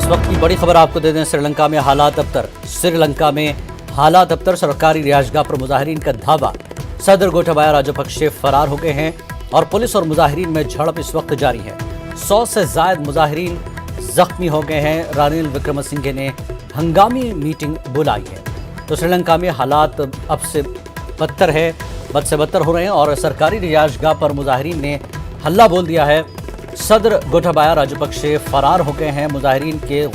इस वक्त की बड़ी खबर आपको दे दें, श्रीलंका में हालात अबतर। श्रीलंका में हालात अबतर, सरकारी रिहाइशगाह पर मुजाहिरीन का धावा। सदर गोटाबाया राजपक्षे फरार हो गए हैं और पुलिस और मुजाहिरीन में झड़प इस वक्त जारी है। 100 से ज्यादा मुजाहिरीन जख्मी हो गए हैं। रानिल विक्रमसिंघे ने हंगामी मीटिंग बुलाई है। तो श्रीलंका में हालात अब से बदतर है, बद से बदतर हो रहे हैं और सरकारी रिहाइशगाह पर मुजाहिरीन ने हल्ला बोल दिया है। सदर गोटाबाया राजपक्षे फरार हो गए हैं मुजाहिरीन के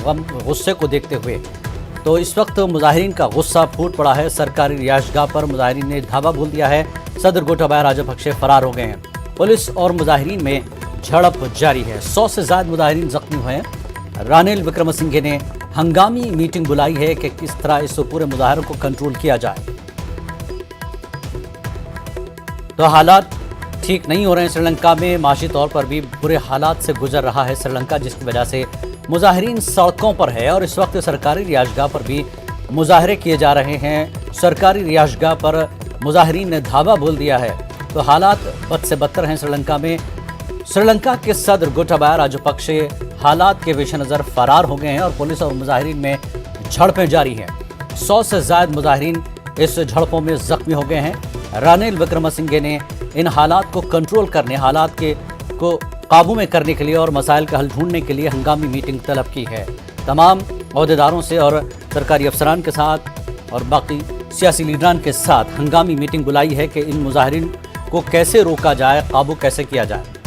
गुस्से को देखते हुए। तो इस वक्त मुजाहिरीन का गुस्सा फूट पड़ा है। सरकारी रिहाइशगाह पर मुजाहिरीन ने धावा बोल दिया है। सदर गोटाबाया राजपक्षे फरार हो गए हैं। पुलिस और मुजाहिरीन में झड़प जारी है। 100 से ज्यादा मुजाहिरीन जख्मी हुए हैं। रानिल विक्रमसिंघे ने हंगामी मीटिंग बुलाई है कि किस तरह इस पूरे मुजाहरों को कंट्रोल किया जाए। तो हालात ठीक नहीं हो रहे हैं श्रीलंका में। माशी तौर पर भी बुरे हालात से गुजर रहा है श्रीलंका, जिसकी वजह से मुजाहिरीन सड़कों पर है और इस वक्त सरकारी रिहाइशगाह पर भी मुजाहरे किए जा रहे हैं। सरकारी रिहाइशगाह पर मुजाहिरीन ने धावा बोल दिया है। तो हालात बद से बदतर हैं श्रीलंका में। श्रीलंका के सदर गोटाबाया राजपक्षे हालात के पेश नज़र फरार हो गए हैं और पुलिस और मुजाहिरीन में झड़पें जारी हैं। 100 से ज्यादा मुजाहिरीन इस झड़पों में जख्मी हो गए हैं। रानिल विक्रमसिंघे ने इन हालात को कंट्रोल करने, हालात को काबू में करने के लिए और मसाइल का हल ढूंढने के लिए हंगामी मीटिंग तलब की है। तमाम अहदेदारों से और सरकारी अफसरान के साथ और बाकी सियासी लीडरान के साथ हंगामी मीटिंग बुलाई है कि इन मुजाहिरीन को कैसे रोका जाए, काबू कैसे किया जाए।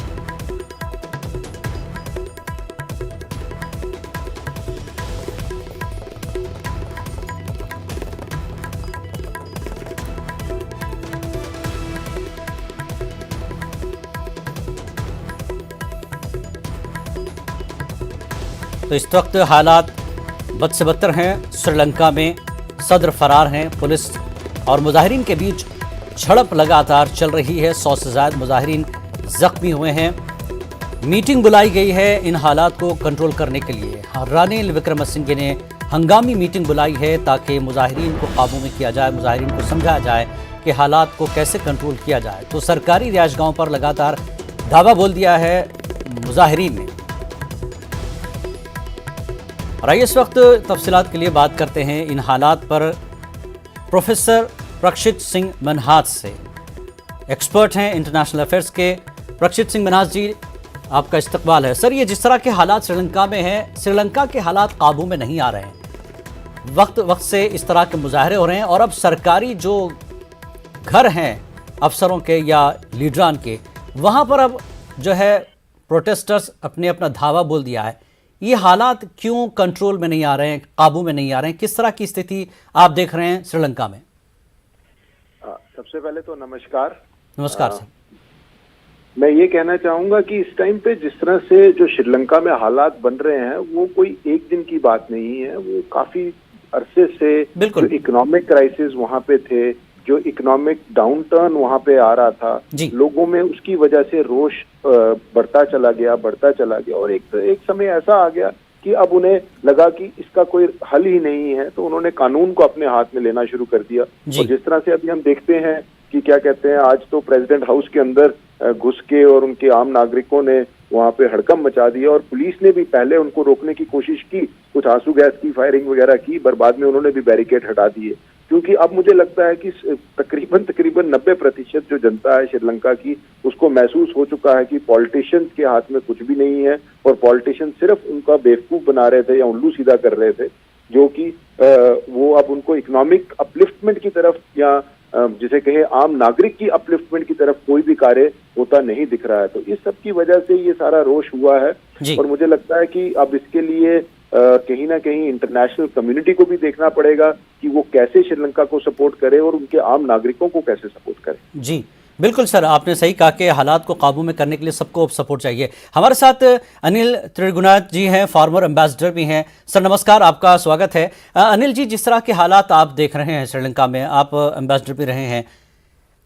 तो इस वक्त हालात बद से बदतर हैं श्रीलंका में। सदर फरार हैं। पुलिस और मुजाहिरीन के बीच झड़प लगातार चल रही है। 100 से ज्यादा मुजाहिरीन जख्मी हुए हैं। मीटिंग बुलाई गई है इन हालात को कंट्रोल करने के लिए। रानिल विक्रमसिंघे ने हंगामी मीटिंग बुलाई है ताकि मुजाहिरीन को काबू में किया जाए, मुजाहिरीन को समझाया जाए कि हालात को कैसे कंट्रोल किया जाए। तो सरकारी रिहाइशगाहों पर लगातार धावा बोल दिया है मुजाहिरीन ने। और आइए इस वक्त तफसीलात के लिए बात करते हैं इन हालात पर प्रोफेसर प्रक्षित सिंह मनहास से। एक्सपर्ट हैं इंटरनेशनल अफेयर्स के। प्रक्षित सिंह मनहास जी, आपका इस्तकबाल है। सर, ये जिस तरह के हालात श्रीलंका में हैं, श्रीलंका के हालात काबू में नहीं आ रहे हैं। वक्त वक्त से इस तरह के मुजाहरे हो रहे हैं और अब सरकारी जो घर हैं अफसरों के या लीडरान के, वहाँ पर अब जो है प्रोटेस्टर्स अपना धावा बोल दिया है। ये हालात क्यों कंट्रोल में नहीं आ रहे हैं, काबू में नहीं आ रहे हैं? किस तरह की स्थिति आप देख रहे हैं श्रीलंका में? सबसे पहले तो नमस्कार। नमस्कार सर। मैं ये कहना चाहूंगा कि इस टाइम पे जिस तरह से जो श्रीलंका में हालात बन रहे हैं वो कोई एक दिन की बात नहीं है। वो काफी अरसे से जो इकोनॉमिक क्राइसिस वहाँ पे थे, जो इकोनॉमिक डाउन टर्न वहाँ पे आ रहा था, लोगों में उसकी वजह से रोष बढ़ता चला गया और एक समय ऐसा आ गया कि अब उन्हें लगा कि इसका कोई हल ही नहीं है, तो उन्होंने कानून को अपने हाथ में लेना शुरू कर दिया। और जिस तरह से अभी हम देखते हैं कि क्या कहते हैं, आज तो प्रेसिडेंट हाउस के अंदर घुस के और उनके आम नागरिकों ने वहाँ पे हड़कंप मचा दिया और पुलिस ने भी पहले उनको रोकने की कोशिश की, कुछ आंसू गैस की फायरिंग वगैरह की, पर बाद में उन्होंने भी बैरिकेड हटा दिए। क्योंकि अब मुझे लगता है कि तकरीबन 90% जो जनता है श्रीलंका की, उसको महसूस हो चुका है कि पॉलिटिशियंस के हाथ में कुछ भी नहीं है और पॉलिटिशियन सिर्फ उनका बेवकूफ बना रहे थे या उल्लू सीधा कर रहे थे, जो कि वो अब उनको इकोनॉमिक अपलिफ्टमेंट की तरफ या जिसे कहे आम नागरिक की अपलिफ्टमेंट की तरफ कोई भी कार्य होता नहीं दिख रहा है। तो इस सब की वजह से ये सारा रोष हुआ है और मुझे लगता है कि अब इसके लिए कहीं ना कहीं इंटरनेशनल कम्युनिटी को भी देखना पड़ेगा कि वो कैसे श्रीलंका को सपोर्ट करे और उनके आम नागरिकों को कैसे सपोर्ट करे। जी बिल्कुल सर, आपने सही कहा कि हालात को काबू में करने के लिए सबको सपोर्ट चाहिए। हमारे साथ अनिल त्रिगुनाथ जी हैं, फॉर्मर एम्बेसडर भी हैं। सर नमस्कार, आपका स्वागत है। अनिल जी, जिस तरह के हालात आप देख रहे हैं श्रीलंका में, आप एम्बेसडर भी रहे हैं,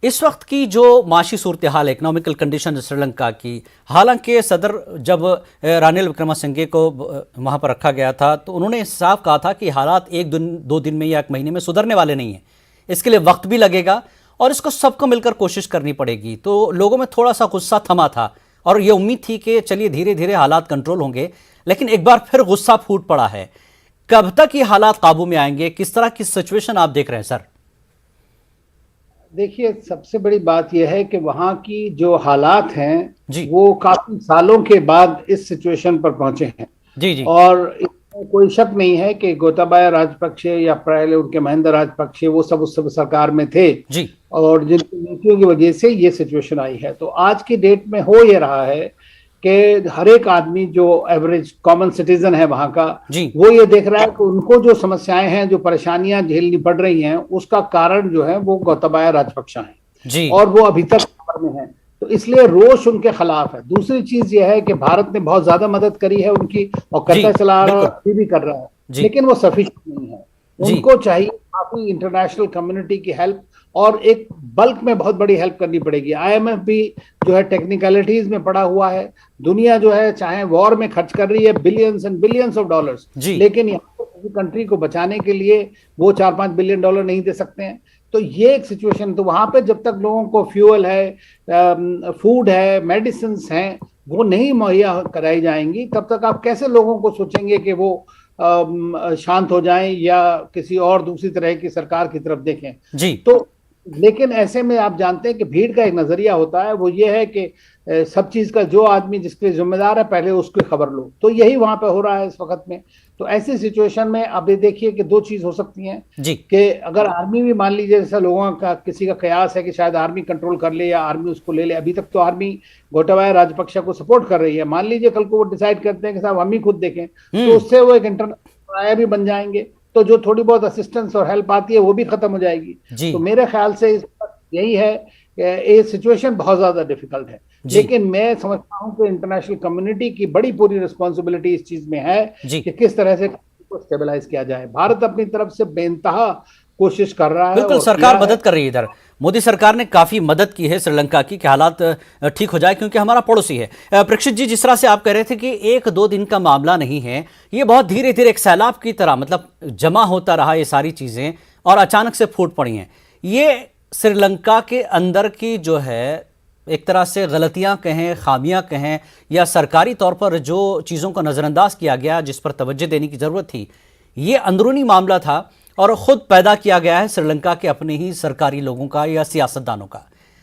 इस वक्त की जो माशी सूरत हाल है, इकोनॉमिकल कंडीशन श्रीलंका की, हालांकि सदर जब रानिल विक्रमसिंघे को वहाँ पर रखा गया था तो उन्होंने साफ कहा था कि हालात एक दिन 2 दिन में या 1 महीने में सुधरने वाले नहीं हैं, इसके लिए वक्त भी लगेगा और इसको सबको मिलकर कोशिश करनी पड़ेगी। तो लोगों में थोड़ा सा गुस्सा थमा था और ये उम्मीद थी कि चलिए धीरे धीरे हालात कंट्रोल होंगे, लेकिन एक बार फिर गुस्सा फूट पड़ा है। कब तक ये हालात काबू में आएंगे? किस तरह की सिचुएशन आप देख रहे हैं सर? देखिए, सबसे बड़ी बात यह है कि वहाँ की जो हालात हैं जी वो काफी सालों के बाद इस सिचुएशन पर पहुंचे हैं। जी जी। और इसमें कोई शक नहीं है कि गोताबाया राजपक्षे या पहले उनके महेंद्र राजपक्षे वो सब उस सब सरकार में थे जी। और जिनकी नीतियों की वजह से ये सिचुएशन आई है। तो आज की डेट में हो ये रहा है कि हर एक आदमी जो एवरेज कॉमन सिटीजन है वहां का, वो ये देख रहा है कि उनको जो समस्याएं हैं, जो परेशानियां झेलनी पड़ रही हैं, उसका कारण जो है वो गोताबाया राजपक्षे हैं और वो अभी तक खबर में है। तो इसलिए रोष उनके खिलाफ है। दूसरी चीज यह है कि भारत ने बहुत ज्यादा मदद करी है उनकी और करता चला रहा है, अभी भी कर रहा है, लेकिन वो सफिशिएंट नहीं है। उनको चाहिए काफी इंटरनेशनल कम्युनिटी की हेल्प और एक बल्क में बहुत बड़ी हेल्प करनी पड़ेगी। IMF भी जो है टेक्निकलिटीज में पड़ा हुआ है। दुनिया जो है चाहे वॉर में खर्च कर रही है billions and billions of dollars, लेकिन यहाँ कंट्री को बचाने के लिए वो 4-5 बिलियन डॉलर नहीं दे सकते हैं। तो ये एक सिचुएशन, तो वहां पे जब तक लोगों को फ्यूल है, फूड है, मेडिसिन हैं, वो नहीं मुहैया कराई जाएंगी, तब तक आप कैसे लोगों को सोचेंगे कि वो शांत हो जाएं या किसी और दूसरी तरह की सरकार की तरफ देखें जी। तो लेकिन ऐसे में आप जानते हैं कि भीड़ का एक नजरिया होता है, वो ये है कि सब चीज का जो आदमी जिसके जिम्मेदार है पहले उसकी खबर लो। तो यही वहां पे हो रहा है इस वक्त में। तो ऐसी सिचुएशन में अब ये देखिए कि दो चीज हो सकती हैं कि अगर आर्मी भी मान लीजिए, जैसा लोगों का किसी का कयास है कि शायद आर्मी कंट्रोल कर ले या आर्मी उसको ले ले। अभी तक तो आर्मी गोटाबाया राजपक्षे को सपोर्ट कर रही है। मान लीजिए कल को वो डिसाइड करते हैं कि साहब हम ही खुद देखें, तो उससे वो एक इंटरनेशनल भी बन जाएंगे, तो जो थोड़ी बहुत असिस्टेंस और हेल्प आती है वो भी खत्म हो जाएगी। तो मेरे ख्याल से इस यही है कि ये सिचुएशन बहुत ज्यादा डिफिकल्ट है, लेकिन मैं समझता हूं कि इंटरनेशनल कम्युनिटी की बड़ी पूरी रिस्पॉन्सिबिलिटी इस चीज में है कि किस तरह से को स्टेबलाइज किया जाए। भारत अपनी तरफ से बेइंतहा कोशिश कर रहा है। बिल्कुल, सरकार मदद कर रही है। इधर मोदी सरकार ने काफी मदद की है श्रीलंका की कि हालात ठीक हो जाए, क्योंकि हमारा पड़ोसी है। प्रेक्षित जी, जिस तरह से आप कह रहे थे कि 1-2 दिन का मामला नहीं है, ये बहुत धीरे धीरे एक सैलाब की तरह मतलब जमा होता रहा ये सारी चीजें और अचानक से फूट पड़ी हैं। ये श्रीलंका के अंदर की जो है एक तरह से गलतियां कहें, खामियां कहें, या सरकारी तौर पर जो चीज़ों को नज़रअंदाज किया गया, जिस पर तवज्जो देने की ज़रूरत थी, ये अंदरूनी मामला था और ख़ुद पैदा किया गया है श्रीलंका के अपने ही सरकारी लोगों का या सियासतदानों का।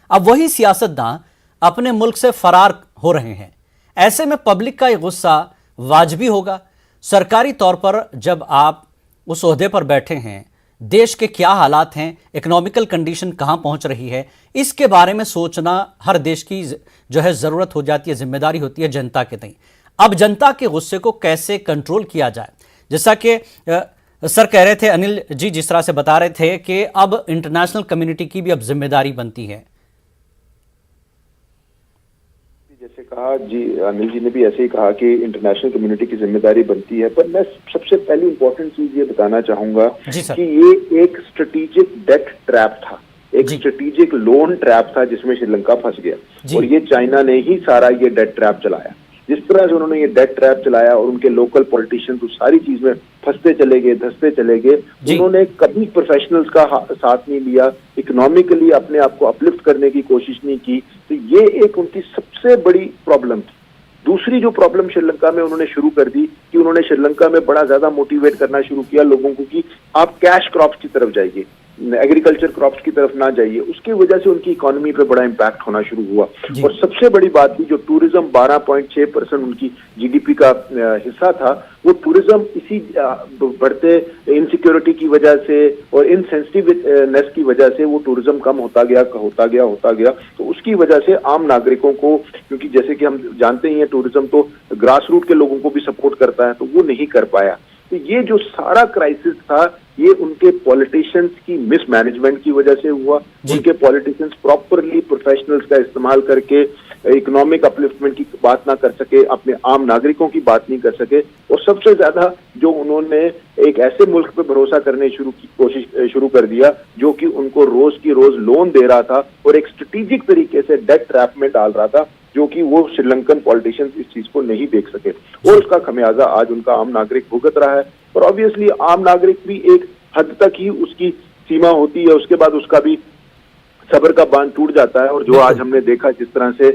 अब वही सियासतदान अपने मुल्क से फरार हो रहे हैं। ऐसे में पब्लिक का ये गुस्सा वाजिबी होगा। सरकारी तौर पर जब आप उस ओहदे पर बैठे हैं, देश के क्या हालात हैं, इकोनॉमिकल कंडीशन कहां पहुंच रही है, इसके बारे में सोचना हर देश की जो है ज़रूरत हो जाती है, जिम्मेदारी होती है जनता के तय। अब जनता के गुस्से को कैसे कंट्रोल किया जाए, जैसा कि सर कह रहे थे, अनिल जी जिस तरह से बता रहे थे कि अब इंटरनेशनल कम्युनिटी की भी अब जिम्मेदारी बनती है। जैसे कहा जी, अनिल जी ने भी ऐसे ही कहा कि इंटरनेशनल कम्युनिटी की जिम्मेदारी बनती है, पर मैं सबसे पहली इंपॉर्टेंट चीज ये बताना चाहूंगा कि ये एक स्ट्रेटेजिक डेट ट्रैप था, एक स्ट्रेटेजिक लोन ट्रैप था जिसमें श्रीलंका फंस गया। और ये चाइना ने ही सारा ये डेट ट्रैप चलाया। जिस तरह से उन्होंने ये डेट ट्रैप चलाया और उनके लोकल पॉलिटिशियंस उस सारी चीज में फंसते चले गए, धंसते चले गए, उन्होंने कभी प्रोफेशनल्स का साथ नहीं लिया, इकोनॉमिकली अपने आप को अपलिफ्ट करने की कोशिश नहीं की। तो ये एक उनकी सबसे बड़ी प्रॉब्लम थी। दूसरी जो प्रॉब्लम श्रीलंका में उन्होंने शुरू कर दी कि उन्होंने श्रीलंका में बड़ा ज्यादा मोटिवेट करना शुरू किया लोगों को कि आप कैश क्रॉप्स की तरफ जाइए, एग्रीकल्चर क्रॉप्स की तरफ ना जाइए। उसकी वजह से उनकी इकोनॉमी पे बड़ा इम्पैक्ट होना शुरू हुआ। और सबसे बड़ी बात थी जो टूरिज्म 12.6% उनकी जीडीपी का हिस्सा था, वो टूरिज्म इसी बढ़ते इनसिक्योरिटी की वजह से और इनसेंसिटिवनेस की वजह से वो टूरिज्म कम होता गया। तो उसकी वजह से आम नागरिकों को, क्योंकि जैसे कि हम जानते ही हैं टूरिज्म तो ग्रास रूट के लोगों को भी सपोर्ट करता है, तो वो नहीं कर पाया। तो ये जो सारा क्राइसिस था ये उनके पॉलिटिशियंस की मिसमैनेजमेंट की वजह से हुआ। उनके पॉलिटिशियंस प्रॉपरली प्रोफेशनल्स का इस्तेमाल करके इकोनॉमिक अपलिफ्टमेंट की बात ना कर सके, अपने आम नागरिकों की बात नहीं कर सके। और सबसे ज्यादा जो उन्होंने एक ऐसे मुल्क पे भरोसा करने कोशिश शुरू कर दिया जो कि उनको रोज की रोज लोन दे रहा था और एक स्ट्रेटेजिक तरीके से डेट ट्रैप में डाल रहा था, जो कि वो श्रीलंकन पॉलिटिशियंस इस चीज को नहीं देख सके और उसका खमियाजा आज उनका आम नागरिक भुगत रहा है। और ऑब्वियसली आम नागरिक भी एक हद तक ही उसकी सीमा होती है, उसके बाद उसका भी सब्र का बांध टूट जाता है। और जो आज हमने देखा जिस तरह से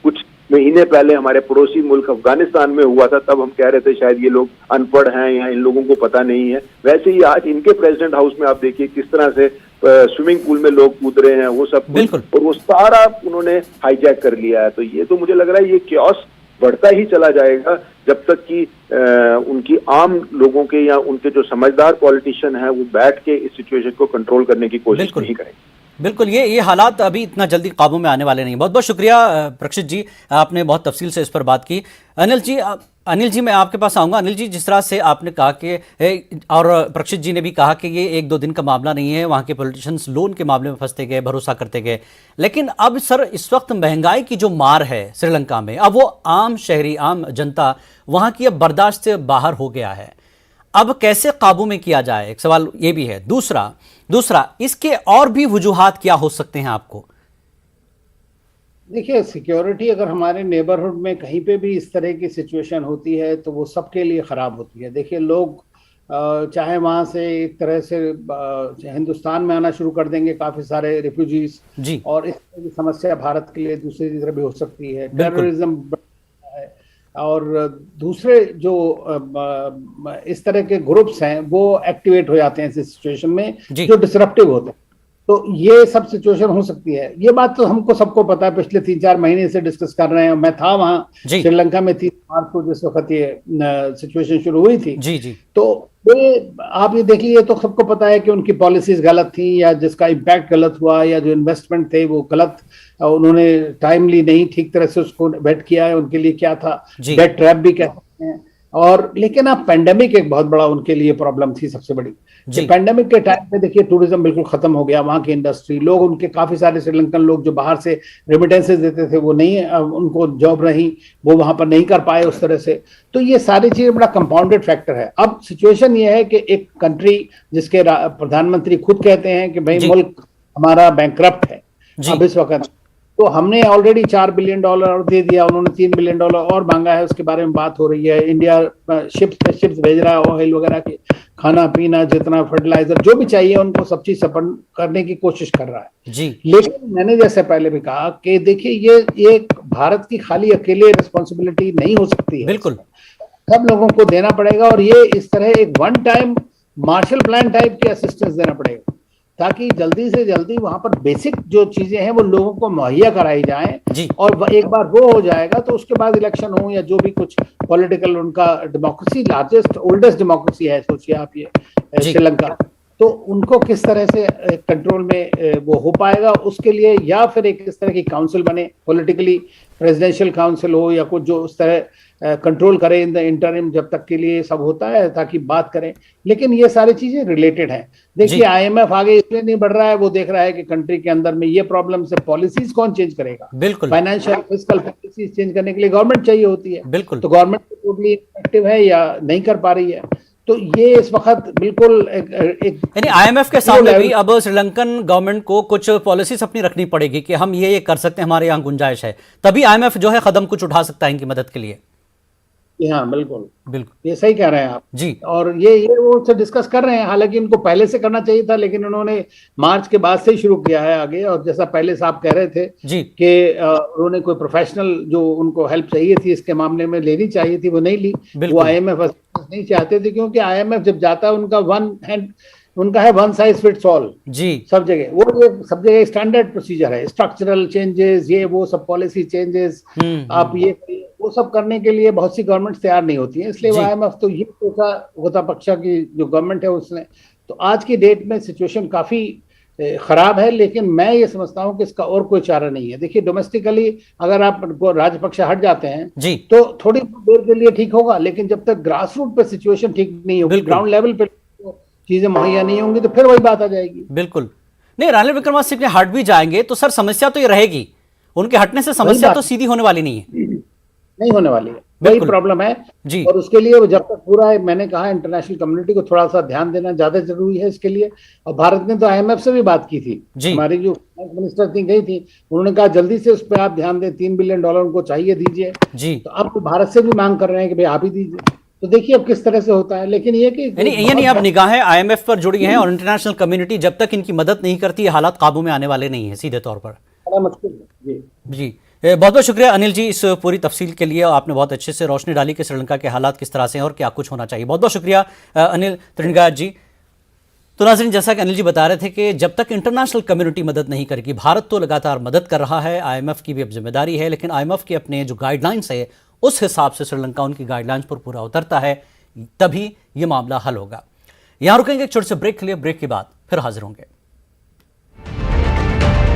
कुछ महीने पहले हमारे पड़ोसी मुल्क अफगानिस्तान में हुआ था, तब हम कह रहे थे शायद ये लोग अनपढ़ हैं या इन लोगों को पता नहीं है। वैसे ही आज इनके प्रेसिडेंट हाउस में आप देखिए किस तरह से स्विमिंग पूल में लोग कूद रहे हैं, वो सब कुछ, और वो सारा उन्होंने हाईजैक कर लिया है। तो ये तो मुझे लग रहा है ये क्योस बढ़ता ही चला जाएगा जब तक कि उनकी आम लोगों के या उनके जो समझदार पॉलिटिशियन हैं वो बैठ के इस सिचुएशन को कंट्रोल करने की कोशिश नहीं करेंगे। बिल्कुल, ये हालात अभी इतना जल्दी काबू में आने वाले नहीं। बहुत बहुत शुक्रिया प्रक्षित जी, आपने बहुत तफसील से इस पर बात की। अनिल जी मैं आपके पास आऊँगा। अनिल जी, जिस तरह से आपने कहा कि और प्रक्षित जी ने भी कहा कि ये 1-2 दिन का मामला नहीं है, वहाँ के पॉलिटिशियंस लोन के मामले में फंसते गए, भरोसा करते गए, लेकिन अब सर इस वक्त महंगाई की जो मार है श्रीलंका में, अब वो आम शहरी, आम जनता वहाँ की अब बर्दाश्त से बाहर हो गया है। अब कैसे काबू में किया जाए, एक सवाल ये भी है। दूसरा इसके और भी वजूहात क्या हो सकते हैं आपको? देखिए, सिक्योरिटी अगर हमारे नेबरहुड में कहीं पे भी इस तरह की सिचुएशन होती है तो वो सबके लिए ख़राब होती है। देखिए, लोग चाहे वहाँ से एक तरह से हिंदुस्तान में आना शुरू कर देंगे काफ़ी सारे रिफ्यूजीज, और इस तरह की समस्या भारत के लिए दूसरी तरह भी हो सकती है। टेररिज्म है, और दूसरे जो इस तरह के ग्रुप्स हैं वो एक्टिवेट हो जाते हैं इस सिचुएशन में, जो डिसरप्टिव होते हैं। तो ये सब सिचुएशन हो सकती है। ये बात तो हमको सबको पता है, पिछले 3-4 महीने से डिस्कस कर रहे हैं। मैं था वहाँ श्रीलंका में 30 मार्च को जिस वक्त ये सिचुएशन शुरू हुई थी। तो ये आप ये देखिए, तो सबको पता है कि उनकी पॉलिसीज गलत थी, या जिसका इम्पैक्ट गलत हुआ, या जो इन्वेस्टमेंट थे वो गलत, उन्होंने टाइमली नहीं ठीक तरह से उसको वेट किया है। उनके लिए क्या था, डेट ट्रैप भी कह सकते हैं। और लेकिन अब पेंडेमिक एक बहुत बड़ा उनके लिए प्रॉब्लम थी, सबसे बड़ी। पेंडेमिक के टाइम पे देखिए टूरिज्म बिल्कुल खत्म हो गया, वहाँ की इंडस्ट्री, लोग, उनके काफी सारे श्रीलंकन लोग जो बाहर से रेमिटेंसेस देते थे वो नहीं, उनको जॉब रही, वो वहां पर नहीं कर पाए उस तरह से। तो ये सारी चीजें बड़ा कंपाउंडेड फैक्टर है। अब सिचुएशन ये है कि एक कंट्री जिसके प्रधानमंत्री खुद कहते हैं कि भाई मुल्क हमारा बैंकक्रप्ट है अब इस वक्त, तो हमने ऑलरेडी $4 बिलियन दे दिया, उन्होंने $3 बिलियन और मांगा है, उसके बारे में बात हो रही है। इंडिया शिप्स भेज रहा है, ऑयल वगैरह के, खाना पीना, जितना फर्टिलाइजर जो भी चाहिए उनको सब चीज सपोर्ट करने की कोशिश कर रहा है। लेकिन मैंने जैसे पहले भी कहा कि देखिए ये भारत की खाली अकेले रिस्पॉन्सिबिलिटी नहीं हो सकती है, बिल्कुल सब लोगों को देना पड़ेगा। और ये इस तरह एक one time Marshall plan type की असिस्टेंस देना पड़ेगा, ताकि जल्दी से जल्दी वहां पर बेसिक जो चीजें हैं वो लोगों को मुहैया कराई जाएं। और एक बार वो हो जाएगा तो उसके बाद इलेक्शन हो या जो भी कुछ पॉलिटिकल, उनका डेमोक्रेसी लार्जेस्ट ओल्डेस्ट डेमोक्रेसी है, सोचिए आप ये श्रीलंका, तो उनको किस तरह से कंट्रोल में वो हो पाएगा उसके लिए, या फिर एक इस तरह की काउंसिल बने, पॉलिटिकली प्रेसिडेंशियल काउंसिल हो या कुछ जो उस तरह कंट्रोल करे इन द इंटरिम जब तक के लिए सब होता है, ताकि बात करें। लेकिन ये सारी चीजें रिलेटेड हैं। देखिए, IMF आगे इसलिए नहीं बढ़ रहा है, वो देख रहा है कि कंट्री के अंदर में ये प्रॉब्लम से पॉलिसीज कौन चेंज करेगा। बिल्कुल, फाइनेंशियल फिस्कल पॉलिसीज चेंज करने के लिए गवर्नमेंट चाहिए होती है। बिल्कुल, तो गवर्नमेंट टोटली इफेक्टिव है या नहीं कर पा रही है। तो ये इस वक्त बिल्कुल यानी IMF के सामने भी अब श्रीलंकन गवर्नमेंट को कुछ पॉलिसीज अपनी रखनी पड़ेगी कि हम ये कर सकते हैं, हमारे यहाँ गुंजाइश है, तभी IMF जो है कदम कुछ उठा सकता है इनकी मदद के लिए। हाँ बिल्कुल, ये सही कह रहे हैं आप जी। और ये वो से डिस्कस कर रहे हैं, हालांकि इनको पहले से करना चाहिए था, लेकिन उन्होंने मार्च के बाद से ही शुरू किया है आगे। और जैसा पहले साहब कह रहे थे कि उन्होंने कोई प्रोफेशनल जो उनको हेल्प चाहिए थी इसके मामले में लेनी चाहिए थी, वो नहीं ली। वो IMF नहीं चाहते थे, क्योंकि IMF जब जाता है उनका है वन साइज फिट्स ऑल जी, सब जगह। वो सब जगह स्टैंडर्ड प्रोसीजर है, स्ट्रक्चरल चेंजेस, ये वो सब पॉलिसी चेंजेस, आप ये वो सब करने के लिए बहुत सी गवर्नमेंट तैयार नहीं होती है। इसलिए IMF तो ये सोचा होता, पक्षा की जो गवर्नमेंट है उसने। तो आज की डेट में सिचुएशन काफी खराब है, लेकिन मैं ये समझता हूँ कि इसका और कोई चारा नहीं है। देखिए, डोमेस्टिकली अगर आप राजपक्ष हट जाते हैं तो थोड़ी देर के लिए ठीक होगा, लेकिन जब तक ग्रास रूट पे सिचुएशन ठीक नहीं होगी, ग्राउंड लेवल पे चीजें मुहैया नहीं होंगी, तो फिर वही बात आ जाएगी। बिल्कुल नहीं, रानिल विक्रमासिंहे हट भी जाएंगे तो सर समस्या तो ये रहेगी, उनके हटने से समस्या तो सीधी होने वाली नहीं है, नहीं होने वाली है, वही प्रॉब्लम है जी। और उसके लिए जब तक पूरा मैंने कहा इंटरनेशनल कम्युनिटी को थोड़ा सा ध्यान देना ज्यादा जरूरी है इसके लिए। और भारत ने तो IMF से भी बात की थी, हमारी जो फाइनेंस मिनिस्टर थी गई थी, उन्होंने कहा जल्दी से उस पर आप ध्यान दें, $3 बिलियन उनको चाहिए, दीजिए जी। तो अब भारत से भी मांग कर रहे हैं कि भाई आप ही दीजिए। तो देखिए अब किस तरह से होता है, लेकिन ये कि ये नहीं, अब निगाहें IMF पर जुड़ी हैं और इंटरनेशनल कम्युनिटी जब तक इनकी मदद नहीं करती हालात काबू में आने वाले नहीं है सीधे तौर पर, बड़ा मुश्किल है जी। बहुत बहुत शुक्रिया अनिल जी इस पूरी तफसील के लिए। आपने बहुत अच्छे से रोशनी डाली कि श्रीलंका के हालात किस तरह से हैं और क्या कुछ होना चाहिए। बहुत बहुत शुक्रिया अनिल त्रिणगात जी। तो नाज़रीन, जैसा कि अनिल जी बता रहे थे कि जब तक इंटरनेशनल कम्युनिटी मदद नहीं करेगी, भारत तो लगातार मदद कर रहा है, IMF की भी अब जिम्मेदारी है, लेकिन IMF के अपने जो गाइडलाइंस है उस हिसाब से श्रीलंका उनकी गाइडलाइंस पर पूरा उतरता है, तभी ये मामला हल होगा। यहां रुकेंगे एक छोटे से ब्रेक के लिए। ब्रेक के बाद फिर हाजिर होंगे।